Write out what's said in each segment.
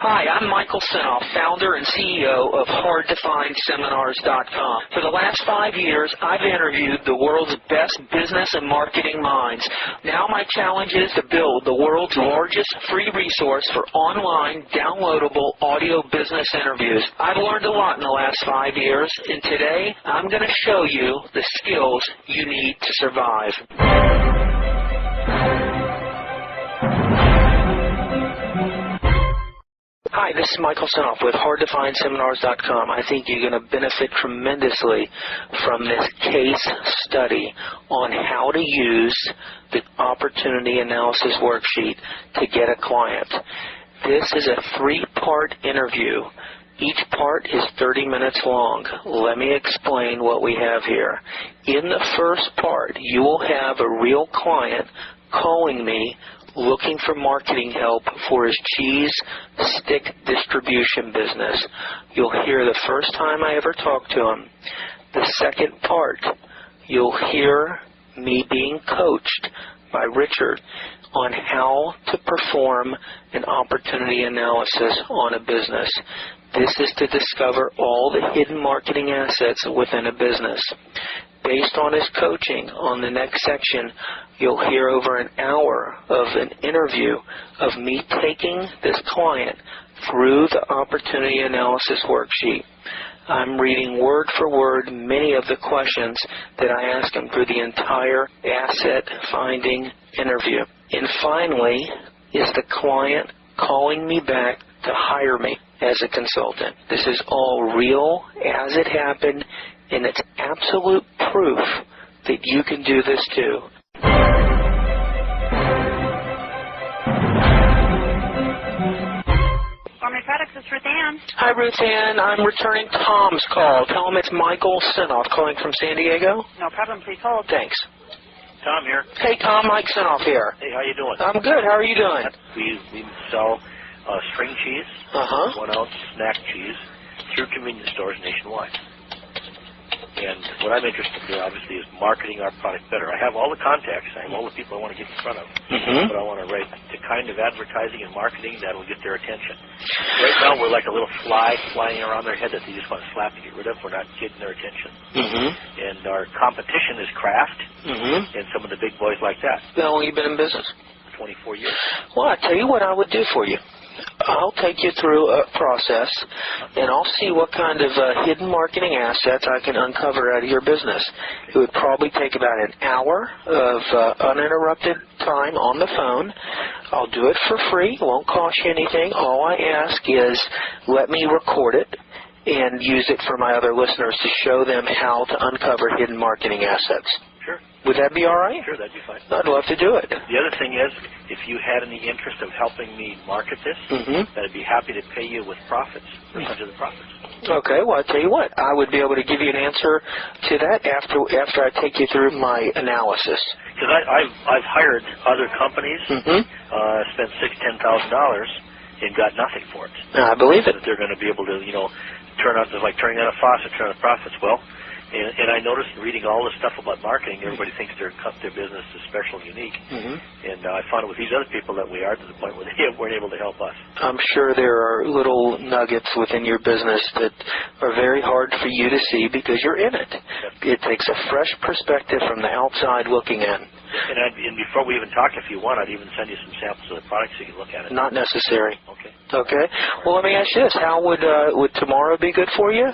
Hi, I'm Michael Senoff, founder and CEO of HardToFindSeminars.com. For the last 5 years, I've interviewed the world's best business and marketing minds. Now my challenge is to build the world's largest free resource for online, downloadable audio business interviews. I've learned a lot in the last 5 years, and today I'm going to show you the skills you need to survive. Hi, this is Michael Senoff with HardToFindSeminars.com. I think you're going to benefit tremendously from this case study on how to use the opportunity analysis worksheet to get a client. This is a 3-part interview. Each part is 30 minutes long. Let me explain what we have here. In the first part, you will have a real client calling me looking for marketing help for his cheese stick distribution business. You'll hear the first time I ever talked to him. The second part, you'll hear me being coached by Richard on how to perform an opportunity analysis on a business. This is to discover all the hidden marketing assets within a business. Based on his coaching, on the next section, you'll hear over an hour of an interview of me taking this client through the opportunity analysis worksheet. I'm reading word for word many of the questions that I ask him through the entire asset finding interview. And finally, is the client calling me back to hire me as a consultant. This is all real as it happened, and it's absolute proof that you can do this too. Farming Products, this is Ruth Ann. Hi, Ruth Ann. I'm returning Tom's call. Tell him it's Michael Senoff calling from San Diego. No problem. Please hold. Thanks. Tom here. Hey, Tom. Mike Senoff here. Hey, how you doing? I'm good. How are you doing? We sell string cheese, 1-ounce snack cheese, through convenience stores nationwide. And what I'm interested in, obviously, is marketing our product better. I have all the contacts. I have all the people I want to get in front of. But I want to write the kind of advertising and marketing that will get their attention. Right now, we're like a little fly flying around their head that they just want to slap to get rid of. We're not getting their attention. And our competition is Kraft and some of the big boys like that. How long have you been in business? 24 years. Well, I'll tell you what I would do for you. I'll take you through a process, and I'll see what kind of hidden marketing assets I can uncover out of your business. It would probably take about an hour of uninterrupted time on the phone. I'll do it for free. It won't cost you anything. All I ask is let me record it and use it for my other listeners to show them how to uncover hidden marketing assets. Sure. Would that be all right? Sure, that'd be fine. I'd love to do it. The other thing is, if you had any interest of helping me market this, I'd be happy to pay you with profits, percentage of the profits. Okay, well, I'll tell you what. I would be able to give you an answer to that after I take you through my analysis. Because I've hired other companies, spent $6,000, $10,000, and got nothing for it. I believe it. That they're going to be able to, turn on, like turning on a faucet, turn on profits. Well, and I noticed reading all this stuff about marketing, everybody thinks their business is special and unique. And I found with these other people that we are to the point where they weren't able to help us. I'm sure there are little nuggets within your business that are very hard for you to see because you're in it. It takes a fresh perspective from the outside looking in. And before we even talk, if you want, I'd even send you some samples of the products so you can look at it. Not necessary. Okay. Okay. Well, let me ask you this. How would tomorrow be good for you?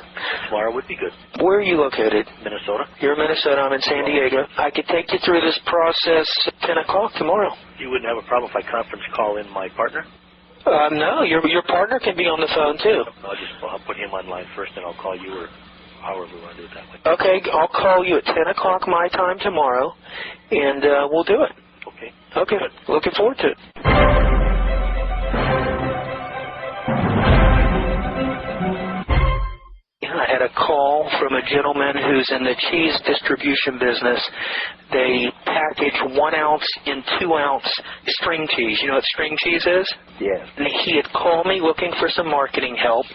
Tomorrow would be good. Where are you located? Minnesota. You're in Minnesota. I'm in San Diego. I could take you through this process at 10 o'clock tomorrow. You wouldn't have a problem if I conference call in my partner? No. Your partner can be on the phone, too. I'll put him online first, and I'll call you or however we want to do it that way. Okay. I'll call you at 10 o'clock my time tomorrow, and we'll do it. Okay. Okay. Good. Looking forward to it. I had a call from a gentleman who's in the cheese distribution business. They package 1-ounce and 2-ounce string cheese. You know what string cheese is? Yes. And he had called me looking for some marketing help.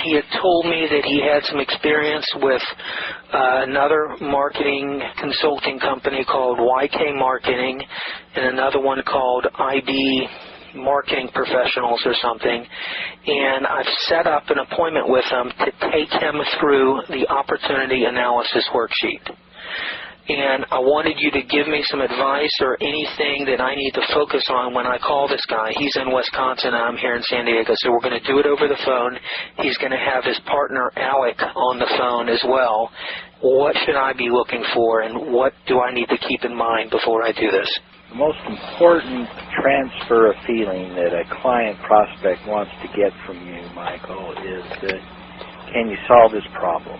He had told me that he had some experience with another marketing consulting company called YK Marketing and another one called IB marketing professionals or something, and I've set up an appointment with them to take him through the opportunity analysis worksheet. And I wanted you to give me some advice or anything that I need to focus on when I call this guy. He's in Wisconsin and I'm here in San Diego, so we're going to do it over the phone. He's going to have his partner, Alec, on the phone as well. What should I be looking for, and what do I need to keep in mind before I do this? The most important transfer of feeling that a client prospect wants to get from you, Michael, is that can you solve this problem?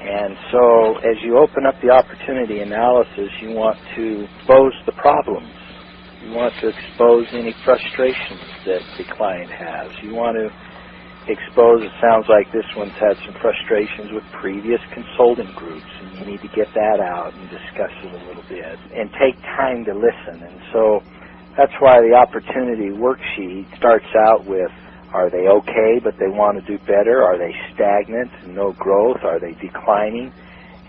And so as you open up the opportunity analysis, you want to expose the problems. You want to expose any frustrations that the client has. You want to expose, it sounds like this one's had some frustrations with previous consulting groups, and you need to get that out and discuss it a little bit and take time to listen. And so that's why the opportunity worksheet starts out with, are they okay, but they want to do better? Are they stagnant and no growth? Are they declining?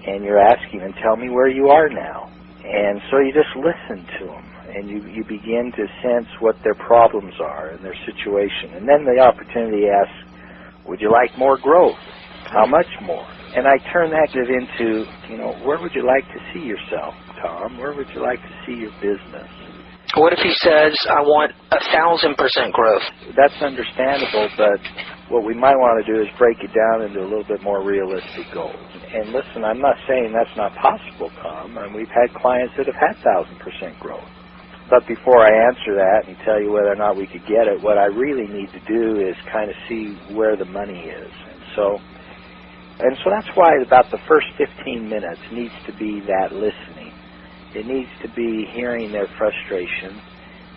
And you're asking them, tell me where you are now. And so you just listen to them, and you begin to sense what their problems are and their situation. And then the opportunity asks, would you like more growth? How much more? And I turn that into, where would you like to see yourself, Tom? Where would you like to see your business? What if he says, I want 1,000% growth? That's understandable, but what we might want to do is break it down into a little bit more realistic goals. And listen, I'm not saying that's not possible, Tom. And we've had clients that have had 1,000% growth. But before I answer that and tell you whether or not we could get it, what I really need to do is kind of see where the money is. And so that's why about the first 15 minutes needs to be that listening. It needs to be hearing their frustration,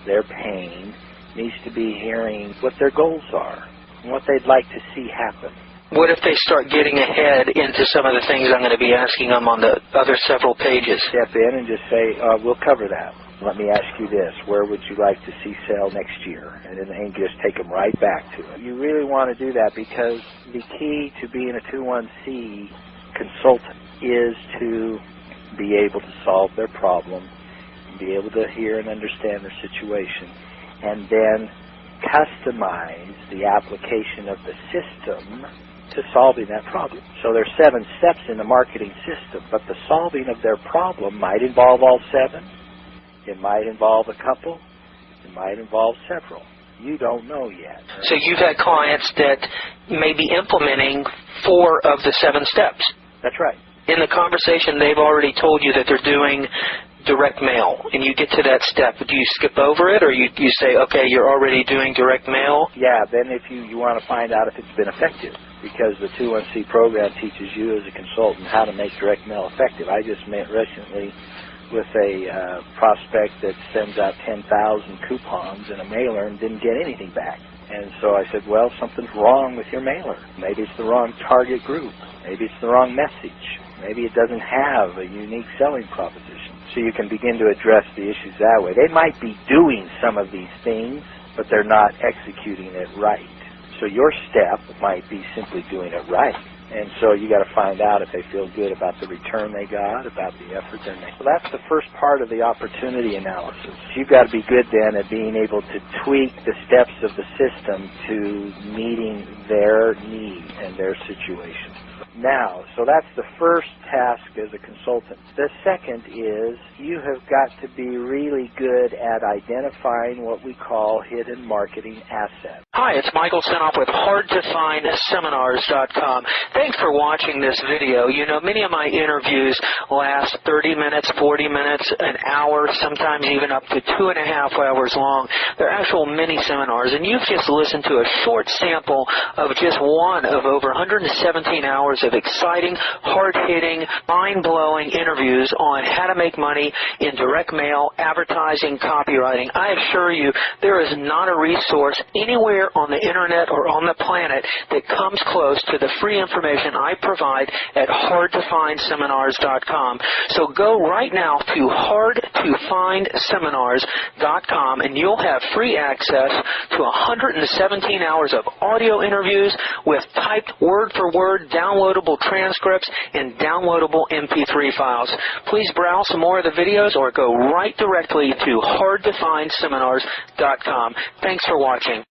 their pain. It needs to be hearing what their goals are and what they'd like to see happen. What if they start getting ahead into some of the things I'm going to be asking them on the other several pages? Step in and just say, we'll cover that. Let me ask you this. Where would you like to see sell next year? And then just take them right back to it. You really want to do that because the key to being a 21C consultant is to be able to solve their problem, be able to hear and understand their situation, and then customize the application of the system to solving that problem. So there's 7 steps in the marketing system, but the solving of their problem might involve all 7. It might involve a couple. It might involve several. You don't know yet. So you've had clients that may be implementing 4 of the 7 steps. That's right. In the conversation, they've already told you that they're doing direct mail, and you get to that step. Do you skip over it, or you say, okay, you're already doing direct mail? Yeah, then if you want to find out if it's been effective, because the 21C program teaches you as a consultant how to make direct mail effective. I just met recently with a prospect that sends out 10,000 coupons in a mailer and didn't get anything back. And so I said, well, something's wrong with your mailer. Maybe it's the wrong target group. Maybe it's the wrong message. Maybe it doesn't have a unique selling proposition. So you can begin to address the issues that way. They might be doing some of these things, but they're not executing it right. So your step might be simply doing it right. And so you got to find out if they feel good about the return they got, about the effort they're making. So that's the first part of the opportunity analysis. You've got to be good then at being able to tweak the steps of the system to meeting their needs and their situation. Now, so that's the first task as a consultant. The second is you have got to be really good at identifying what we call hidden marketing assets. Hi, it's Michael Senoff with HardToFindSeminars.com. Thanks for watching this video. You know, many of my interviews last 30 minutes, 40 minutes, an hour, sometimes even up to 2.5 hours long. They're actual mini seminars, and you've just listened to a short sample of just one of over 117 hours of exciting, hard-hitting, mind-blowing interviews on how to make money in direct mail, advertising, copywriting. I assure you, there is not a resource anywhere anywhere on the internet or on the planet that comes close to the free information I provide at hardtofindseminars.com. So go right now to hardtofindseminars.com and you'll have free access to 117 hours of audio interviews with typed word-for-word downloadable transcripts and downloadable MP3 files. Please browse some more of the videos or go right directly to hardtofindseminars.com. Thanks for watching.